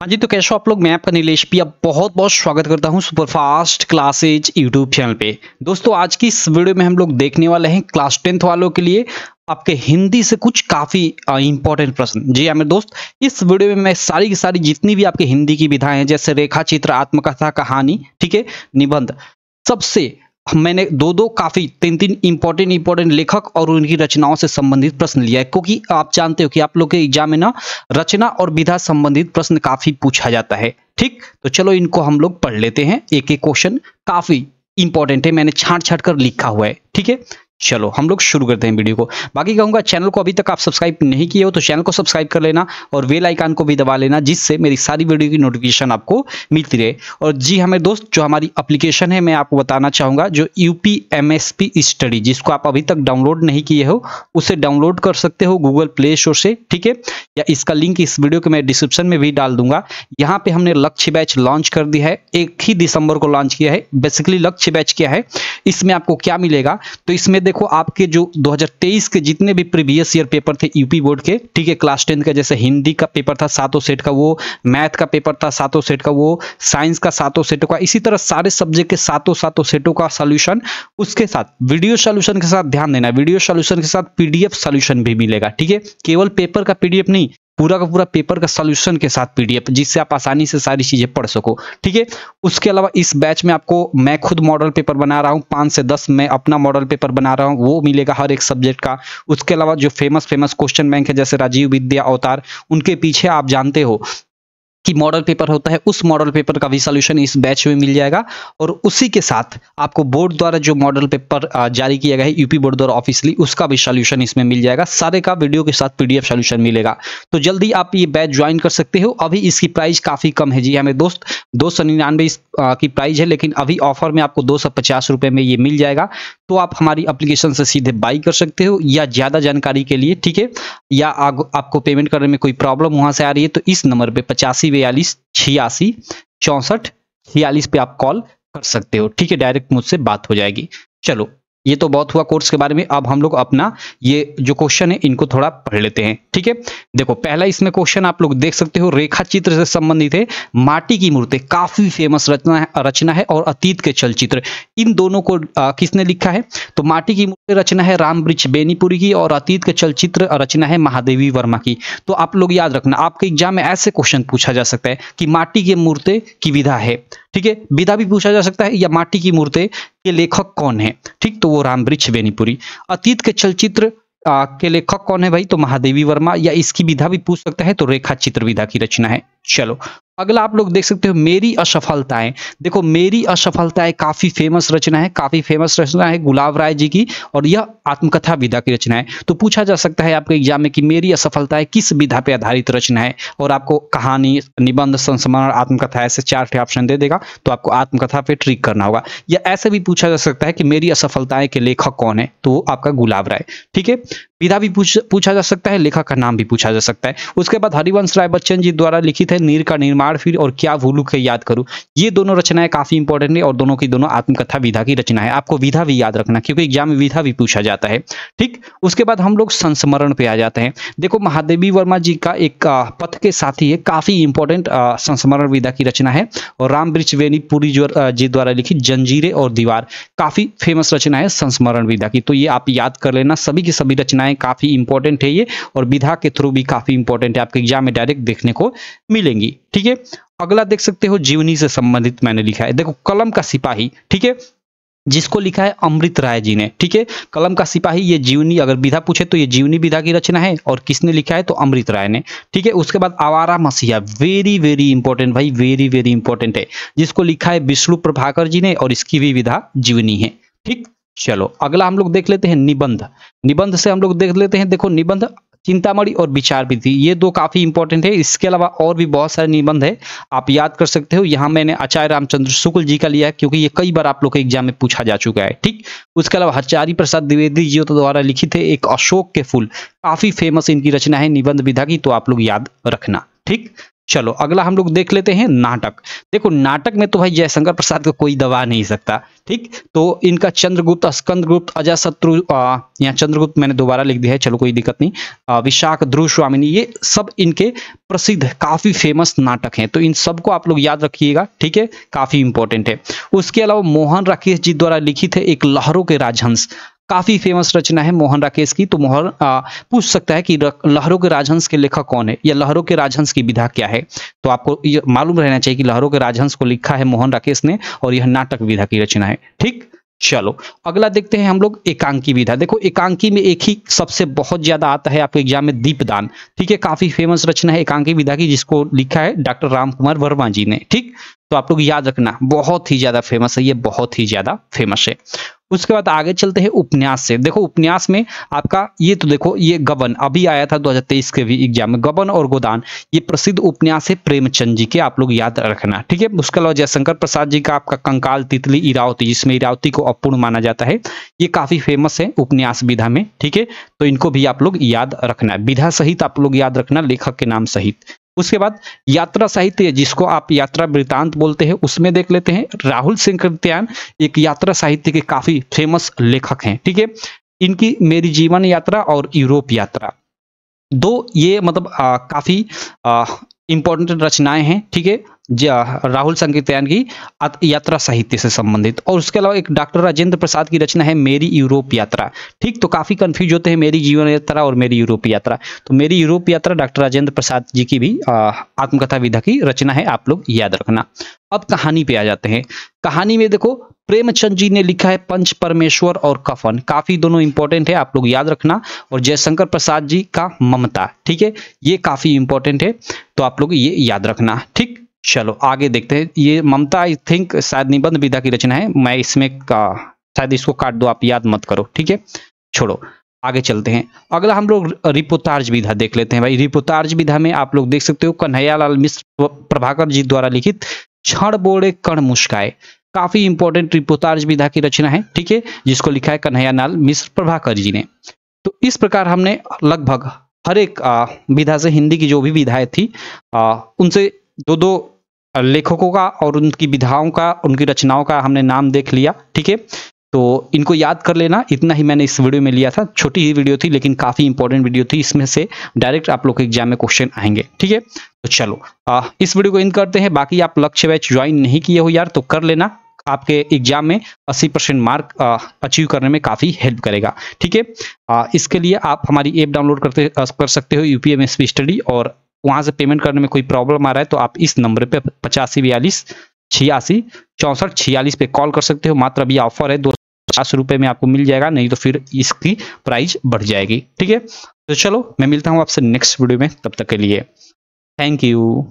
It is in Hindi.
हाँ जी, तो कैसे हो आप लोग। मैं आपका नीलेश पी अब बहुत-बहुत स्वागत करता हूँ सुपरफास्ट क्लासेज यूट्यूब चैनल पे। दोस्तों आज की इस वीडियो में हम लोग देखने वाले हैं क्लास 10th वालों के लिए आपके हिंदी से कुछ काफ़ी इम्पोर्टेंट प्रश्न। जी हाँ मेरे दोस्त, इस वीडियो में मैं सारी की सारी जितनी भी आपके हिंदी की विधाएँ हैं जैसे रेखा चित्र, आत्मकथा, कहानी, ठीक है, निबंध, सबसे मैंने दो-दो काफ़ी 3-3 इम्पोर्टेंट लेखक और उनकी रचनाओं से संबंधित प्रश्न लिया है, क्योंकि आप जानते हो कि आप लोग के एग्जाम में ना रचना और विधा संबंधित प्रश्न काफ़ी पूछा जाता है। ठीक, तो चलो इनको हम लोग पढ़ लेते हैं। एक-एक क्वेश्चन काफ़ी इंपॉर्टेंट है, मैंने छाँट-छाँट कर लिखा हुआ है। ठीक है, चलो हम लोग शुरू करते हैं वीडियो को। बाकी कहूँगा चैनल को अभी तक आप सब्सक्राइब नहीं किए हो तो चैनल को सब्सक्राइब कर लेना और बेल आइकन को भी दबा लेना, जिससे मेरी सारी वीडियो की नोटिफिकेशन आपको मिलती रहे। और जी हाँ मेरे दोस्त, जो हमारी एप्लीकेशन है मैं आपको बताना चाहूँगा, जो यूपी एमएसपी स्टडी, जिसको आप अभी तक डाउनलोड नहीं किए हो उसे डाउनलोड कर सकते हो गूगल प्ले स्टोर से। ठीक है, या इसका लिंक इस वीडियो के मैं डिस्क्रिप्शन में भी डाल दूंगा। यहाँ पे हमने लक्ष्य बैच लॉन्च कर दिया है, 1 ही दिसंबर को लॉन्च किया है। बेसिकली लक्ष्य बैच क्या है, इसमें आपको क्या मिलेगा, तो इसमें देखो आपके जो 2023 के जितने भी प्रीवियस ईयर पेपर थे यूपी बोर्ड के, ठीक है, क्लास 10 का, जैसे हिंदी का पेपर था 7 सेट का, वो मैथ का पेपर था 7 सेट का, वो साइंस का 7 सेटों का, इसी तरह सारे सब्जेक्ट के 7 सेटों का सॉल्यूशन, उसके साथ वीडियो सॉल्यूशन के साथ, ध्यान देना वीडियो सॉल्यूशन के साथ पीडीएफ सॉल्यूशन भी मिलेगा। ठीक है, केवल पेपर का पीडीएफ नहीं, पूरा का पूरा पेपर का सॉल्यूशन के साथ पीडीएफ, जिससे आप आसानी से सारी चीजें पढ़ सको। ठीक है, उसके अलावा इस बैच में आपको मैं खुद मॉडल पेपर बना रहा हूँ, 5 से 10 मैं अपना मॉडल पेपर बना रहा हूँ, वो मिलेगा हर एक सब्जेक्ट का। उसके अलावा जो फेमस क्वेश्चन बैंक है जैसे राजीव विद्या अवतार, उनके पीछे आप जानते हो कि मॉडल पेपर होता है, उस मॉडल पेपर का भी सॉल्यूशन इस बैच में मिल जाएगा। और उसी के साथ आपको बोर्ड द्वारा जो मॉडल पेपर जारी किया गया है यूपी बोर्ड द्वारा ऑफिशियली, उसका भी सॉल्यूशन इसमें मिल जाएगा। सारे का वीडियो के साथ पीडीएफ सॉल्यूशन मिलेगा। तो जल्दी आप ये बैच ज्वाइन कर सकते हो। अभी इसकी प्राइस काफी कम है। जी हमें दोस्त 299 की प्राइस है, लेकिन अभी ऑफर में आपको 250 रुपए में ये मिल जाएगा। तो आप हमारी एप्लीकेशन से सीधे बाई कर सकते हो, या ज्यादा जानकारी के लिए, ठीक है, या आपको पेमेंट करने में कोई प्रॉब्लम वहां से आ रही है तो इस नंबर पे 85 42 86 64 46 पे आप कॉल कर सकते हो। ठीक है, डायरेक्ट मुझसे बात हो जाएगी। चलो ये तो बहुत हुआ कोर्स के बारे में। अब हम लोग अपना ये जो क्वेश्चन है इनको थोड़ा पढ़ लेते हैं। ठीक है, देखो पहला इसमें क्वेश्चन आप लोग देख सकते हो, रेखा चित्र से संबंधित है। माटी की मूर्ति काफी फेमस रचना है और अतीत के चलचित्र, इन दोनों को किसने लिखा है, तो माटी की मूर्ति रचना है रामवृक्ष बेनीपुरी की और अतीत के चलचित्र रचना है महादेवी वर्मा की। तो आप लोग याद रखना, आपके एग्जाम में ऐसे क्वेश्चन पूछा जा सकता है कि माटी की मूर्ति की विधा है, ठीक है, विधा भी पूछा जा सकता है, या माटी की मूर्ति के लेखक कौन है, ठीक, तो वो रामवृक्ष बेनीपुरी। अतीत के चलचित्र के लेखक कौन है भाई, तो महादेवी वर्मा, या इसकी विधा भी पूछ सकता है, तो रेखा चित्र विधा की रचना है। चलो अगला आप लोग देख सकते हो, मेरी असफलताएं। देखो मेरी असफलताएं काफी फेमस रचना है, गुलाब राय जी की, और यह आत्मकथा विधा की रचना है। तो पूछा जा सकता है आपके एग्जाम में कि मेरी असफलताएं किस विधा पे आधारित रचना है, और आपको कहानी, निबंध, संस्मरण, आत्मकथा, ऐसे 4 ऑप्शन दे देगा, तो आपको आत्मकथा पे ट्रिक करना होगा। या ऐसे भी पूछा जा सकता है कि मेरी असफलताएं के लेखक कौन है, तो वो आपका गुलाब राय। ठीक है, विधा भी पूछा जा सकता है, लेखक का नाम भी पूछा जा सकता है। उसके बाद हरिवंश राय बच्चन जी द्वारा लिखित है नीर का निर्माण फिर और क्या भूलू के याद करूं। ये दोनों रचनाएं काफी इंपॉर्टेंट है और दोनों की दोनों आत्मकथा विधा की रचना है। आपको विधा भी याद रखना, क्योंकि एग्जाम में विधा भी पूछा जाता है। ठीक, उसके बाद हम लोग संस्मरण पे आ जाते हैं। देखो महादेवी वर्मा जी का एक पथ के साथी है, काफी इंपॉर्टेंट संस्मरण विधा की रचना है। और रामवृक्ष बेनीपुरी जी द्वारा लिखित जंजीरें और दीवार, काफी फेमस रचना है संस्मरण विधा की। तो ये आप याद कर लेना, सभी की सभी रचनाएं काफी इंपॉर्टेंट है ये, और विधा के थ्रू भी काफी इंपॉर्टेंट है, आपके एग्जाम में डायरेक्ट देखने को मिलेंगी। ठीक है, अगला देख सकते हो, जीवनी से संबंधित मैंने लिखा है। देखो कलम का सिपाही, ठीक है, जिसको लिखा है अमृत राय जी ने। ठीक है, कलम का सिपाही, ये जीवनी, अगर विधा पूछे तो ये जीवनी विधा की रचना है, और किसने लिखा है, तो अमृत राय ने। ठीक है, उसके बाद आवारा मसीहा, वेरी इंपॉर्टेंट भाई, वेरी इंपॉर्टेंट है, जिसको लिखा है विष्णु प्रभाकर जी ने, और इसकी भी विधा जीवनी है। ठीक, चलो अगला हम लोग देख लेते हैं निबंध से हम लोग देख लेते हैं। देखो निबंध, चिंतामणि और विचार विधि, ये 2 काफी इंपॉर्टेंट है। इसके अलावा और भी बहुत सारे निबंध है, आप याद कर सकते हो। यहाँ मैंने आचार्य रामचंद्र शुक्ल जी का लिया है, क्योंकि ये कई बार आप लोग के एग्जाम में पूछा जा चुका है। ठीक, उसके अलावा हरचारी प्रसाद द्विवेदी जी द्वारा लिखित है एक अशोक के फूल, काफी फेमस इनकी रचना है निबंध विधा की, तो आप लोग याद रखना। ठीक, चलो अगला हम लोग देख लेते हैं नाटक। देखो नाटक में तो भाई जयशंकर प्रसाद का कोई दबा नहीं सकता, ठीक। तो इनका चंद्रगुप्त, स्कंदगुप्त, अजातशत्रु, यहाँ चंद्रगुप्त मैंने दोबारा लिख दिया है, चलो कोई दिक्कत नहीं, विशाख, ध्रुव स्वामिनी, ये सब इनके प्रसिद्ध काफी फेमस नाटक हैं। तो इन सबको आप लोग याद रखिएगा, ठीक है, काफी इंपॉर्टेंट है। उसके अलावा मोहन राकेश जी द्वारा लिखित है एक लहरों के राजहंस, काफी फेमस रचना है मोहन राकेश की। तो मोहन पूछ सकता है कि लहरों के राजहंस के लेखक कौन है या लहरों के राजहंस की विधा क्या है। तो आपको ये मालूम रहना चाहिए कि लहरों के राजहंस को लिखा है मोहन राकेश ने और यह नाटक विधा की रचना है, ठीक। चलो अगला देखते हैं हम लोग एकांकी विधा। देखो एकांकी में एक ही सबसे बहुत ज्यादा आता है आपके एग्जाम में, दीपदान, ठीक है, काफी फेमस रचना है एकांकी विधा की, जिसको लिखा है डॉक्टर राम कुमार वर्मा जी ने, ठीक। तो आप लोग याद रखना, बहुत ही ज्यादा फेमस है ये, बहुत ही ज्यादा फेमस है। उसके बाद आगे चलते हैं उपन्यास से। देखो उपन्यास में आपका ये तो देखो ये गबन अभी आया था 2023 के भी एग्जाम में, गबन और गोदान, ये प्रसिद्ध उपन्यास है प्रेमचंद जी के, आप लोग याद रखना, ठीक है। उसके अलावा जयशंकर प्रसाद जी का आपका कंकाल, तितली, इरावती, जिसमें इरावती को अपूर्ण माना जाता है, ये काफी फेमस है उपन्यास विधा में, ठीक है। तो इनको भी आप लोग याद रखना, विधा सहित आप लोग याद रखना, लेखक के नाम सहित। उसके बाद यात्रा साहित्य, जिसको आप यात्रा वृतांत बोलते हैं, उसमें देख लेते हैं राहुल सिंह कृत्यान, एक यात्रा साहित्य के काफी फेमस लेखक हैं, ठीक है। इनकी मेरी जीवन यात्रा और यूरोप यात्रा, दो ये मतलब काफी इंपॉर्टेंट रचनाएं हैं, ठीक है, राहुल संकीर्तन की यात्रा साहित्य से संबंधित। और उसके अलावा एक डॉक्टर राजेंद्र प्रसाद की रचना है मेरी यूरोप यात्रा, ठीक। तो काफी कंफ्यूज होते हैं मेरी जीवन यात्रा और मेरी यूरोप यात्रा। तो मेरी यूरोप यात्रा डॉक्टर राजेंद्र प्रसाद जी की भी आत्मकथा विधा की रचना है, आप लोग याद रखना। अब कहानी पे आ जाते हैं। कहानी में देखो प्रेमचंद जी ने लिखा है पंच परमेश्वर और कफन, काफी दोनों इंपॉर्टेंट है, आप लोग याद रखना। और जयशंकर प्रसाद जी का ममता, ठीक है, ये काफी इंपॉर्टेंट है, तो आप लोग ये याद रखना, ठीक। चलो आगे देखते हैं। ये ममता आई थिंक शायद निबंध विधा की रचना है, मैं इसमें शायद इसको काट दो, आप याद मत करो, ठीक है, छोड़ो आगे चलते हैं। अगला हम लोग रिपोर्ताज विधा देख लेते हैं। भाई रिपोर्ताज विधा में आप लोग देख सकते हो कन्हैयालाल मिश्र प्रभाकर जी द्वारा लिखित क्षण बोले कण मुस्काए, काफी इंपॉर्टेंट रिपोर्ताज विधा की रचना है, ठीक है, जिसको लिखा है कन्हैयालाल मिश्र प्रभाकर जी ने। तो इस प्रकार हमने लगभग हर एक विधा से, हिंदी की जो भी विधाएं थी उनसे दो दो लेखकों का और उनकी विधाओं का, उनकी रचनाओं का हमने नाम देख लिया, ठीक है। तो इनको याद कर लेना, इतना ही मैंने इस वीडियो में लिया था, छोटी ही वीडियो थी लेकिन काफी इंपॉर्टेंट वीडियो थी, इसमें से डायरेक्ट आप लोग के एग्जाम में क्वेश्चन आएंगे, ठीक है। तो चलो इस वीडियो को इन करते हैं। बाकी आप लक्ष्य बैच ज्वाइन नहीं किए हो यार तो कर लेना, आपके एग्जाम में 80% मार्क अचीव करने में काफी हेल्प करेगा, ठीक है। इसके लिए आप हमारी ऐप डाउनलोड कर सकते हो यूपीएमएसपी स्टडी, और वहां से पेमेंट करने में कोई प्रॉब्लम आ रहा है तो आप इस नंबर पे 8542 86 64 46 पे कॉल कर सकते हो। मात्र अभी ऑफर है, 250 रुपए में आपको मिल जाएगा, नहीं तो फिर इसकी प्राइस बढ़ जाएगी, ठीक है। तो चलो मैं मिलता हूँ आपसे नेक्स्ट वीडियो में, तब तक के लिए थैंक यू।